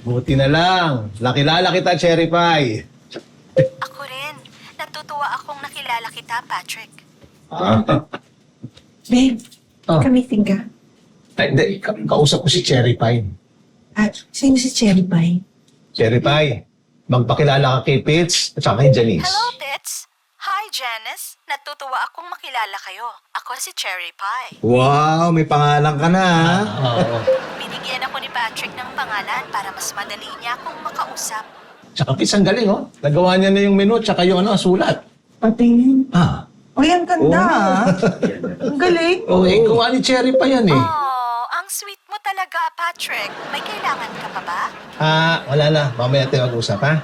Buti na lang. Nakilala kita, Cherry Pie. Ako rin. Natutuwa akong nakilala kita, Patrick. Babe, Oh. kamiting ka. Ay, hindi. Kausap ko si Cherry Pie. Sino si Cherry Pie? Cherry Pie, magpakilala ka kay Pitts at saka kay Janice. Hello, Tits. Hi, Janice. Natutuwa akong makilala kayo. Ako si Cherry Pie. Wow, may pangalan ka na, ha? Oo. Binigyan ako ni Patrick ng pangalan para mas madali niya akong makausap. Tsaka Pitts, ang galing, oh. Nagawa niya na yung menu tsaka yung sulat. Patingin. Ah. Uy, ang ganda, ah. Ang galing. Oh, gawa ni Cherry Pie yan, eh. Oh, ang sweet mo talaga, Patrick. May kailangan ka pa ba? Wala na. Mamaya tayo mag-usap, ha?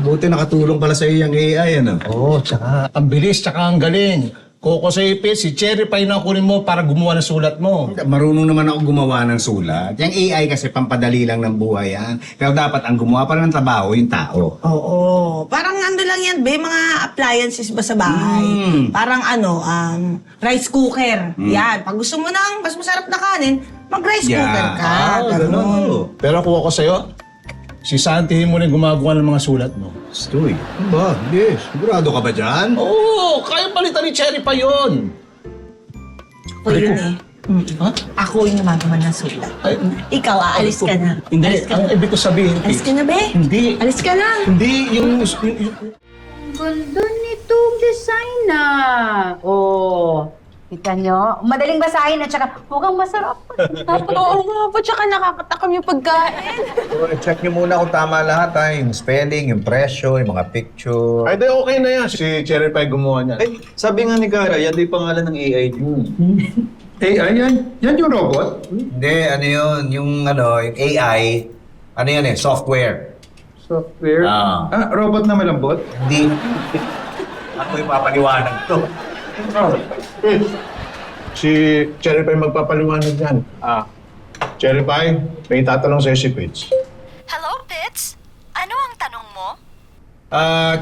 Buti nakatulong pala sa iyo yung AI, ano? Oo, tsaka ang bilis, tsaka ang galing. Koko sa ipit, si Cherry Pie na kunin mo para gumawa ng sulat mo. Marunong naman ako gumawa ng sulat. Yung AI kasi pampadali lang ng buhay yan. Pero dapat ang gumawa pala ng trabaho, yung tao. Oo. Parang ano lang yan, be, mga appliances ba sa bahay? Parang rice cooker. Yan. Pag gusto mo ng mas masarap na kanin, mag-rice cooker ka. Ganun. Pero kuha ko sa'yo, si Santi mo rin gumagawa ng mga sulat mo. Stoy. Ano ba? Yes. Sigurado ka ba dyan? Oo, kaya palitan ni Cherry Pie yun. Ako yun eh. Ha? Ako yung gumagawa ng sulat. Ay, Ikaw, aalis ka na. Hindi, Alis ka ang na. ibig ko sabihin, Alis ka na, be. Hindi. Alis ka na. Hindi, yung Ganda nitong design na. Oh, kita nyo? Madaling basahin at saka mukhang masarap. Oo nga po, tsaka nakakatakam yung pagkain. So, check niyo muna kung tama lahat ha. Yung spelling, yung presyo, yung mga picture. Ay, di okay na yan. Si Cherry Pie gumawa niyan. Eh, sabi nga ni Gara, yan din pangalan ng AI niyo. AI yan? Yan yung robot? Hindi, ano yun, yung AI, ano yan software. Software? Ah. Robot na malambot? Hindi. Ako yung papaliwanag to. Si Cherry Pie magpapaliwanag yan. Cherry Pie, may tatanong sa'yo si Pitts. Hello, Tits. Ano ang tanong mo?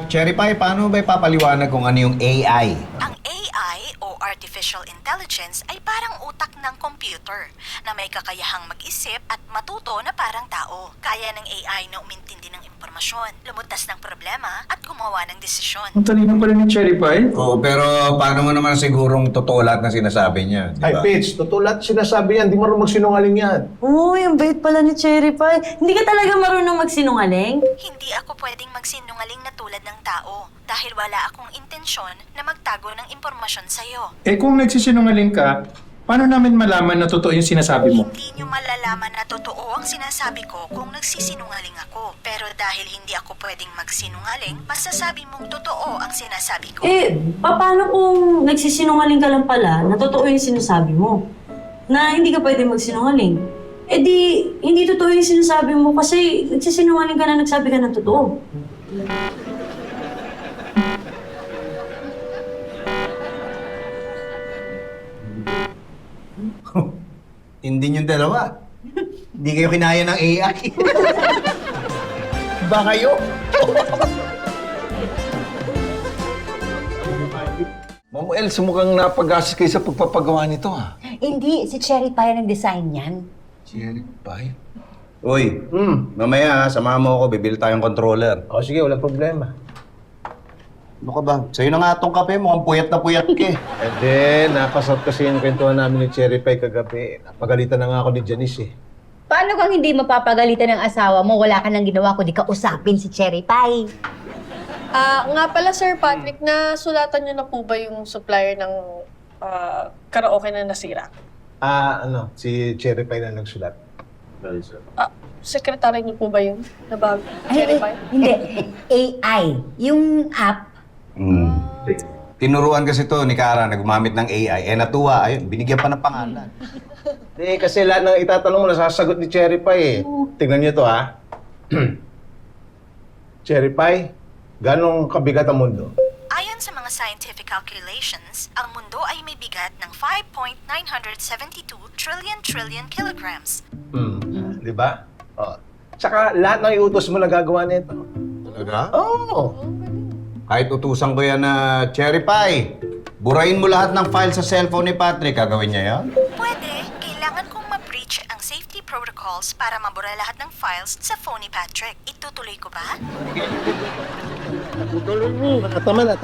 Cherry Pie, paano ba ipapaliwanag kung ano yung AI? Ang AI o Artificial Intelligence ay parang utak ng computer na may kakayahang mag-isip at matuto na parang tao. Kaya ng AI na umintindi ng impormasyon, lumutas ng problema at gumawa ng desisyon. Ang talino pala ni Cherry Pie. Oo, pero paano mo naman sigurong totoo lahat na sinasabi niya? Ay, Pitts, totoo lahat sinasabi yan. Di marunong magsinungaling yan. Uy, ang bait pala ni Cherry Pie. Hindi ka talaga marunong magsinungaling? Hindi ako pwedeng magsinungaling na tulad ng tao dahil wala akong intensyon na magtago ng impormasyon sa'yo. Eh kung nagsisinungaling ka, paano namin malaman na totoo yung sinasabi mo? Hindi nyo malalaman na totoo ang sinasabi ko kung nagsisinungaling ako. Pero dahil hindi ako pwedeng magsinungaling, masasabi mong totoo ang sinasabi ko. Paano kung nagsisinungaling ka lang pala na totoo yung sinasabi mo? Na hindi ka pwede magsinungaling? Di, hindi totoo yung sinasabi mo kasi nagsisinungaling ka na nagsabi ka ng totoo. Hindi yung dalawa. Hindi kayo kinaya ng AI. Ba kayo? Ma'am El, sumukhang napag-asis kayo sa pagpapagawa nito, ha? Hindi, si Cherry Pie ang nag-design yan. Cherry Pie? Uy, mamaya samahan mo ako, bibili tayong controller. O sige, walang problema. Ano ka ba? Sa'yo na nga itong kape, mukhang puyat na puyat ka eh. And then, napasarap kasi yung kwentuhan namin ni Cherry Pie kagabi. Napagalitan na nga ako ni Janice eh. Paano kang hindi mapapagalitan ng asawa mo? Wala ka nang ginawa kundi kausapin si Cherry Pie. Nga pala, Sir Patrick, nasulatan niyo na po ba yung supplier ng karaoke na nasira? Si Cherry Pie na nagsulat. Sekretary niyo po ba yun? Na ba, Cherry Pie? Hindi. AI. Yung app. Tinuruan kasi to ni Kara na gumamit ng AI. Natuwa, ayun, binigyan pa ng pangalan. Hindi, kasi lahat ng itatanong mo, nasasagot ni Cherry Pie eh. Tignan niyo to ha. Cherry Pie, ganong kabigat ang mundo? Ayon sa mga scientific calculations, ang mundo ay may bigat ng 5.972 trillion kilograms. Di ba? Tsaka lahat ng iutos mo nagagawa nito. Talaga? Oo. Kahit utusan ko yan na Cherry Pie, burahin mo lahat ng file sa cellphone ni Patrick, gagawin niya yan? Pwede, kailangan kailangan kong ma-breach ang safety protocols para mabura lahat ng files sa phone ni Patrick. Itutuloy ko ba? Tama na.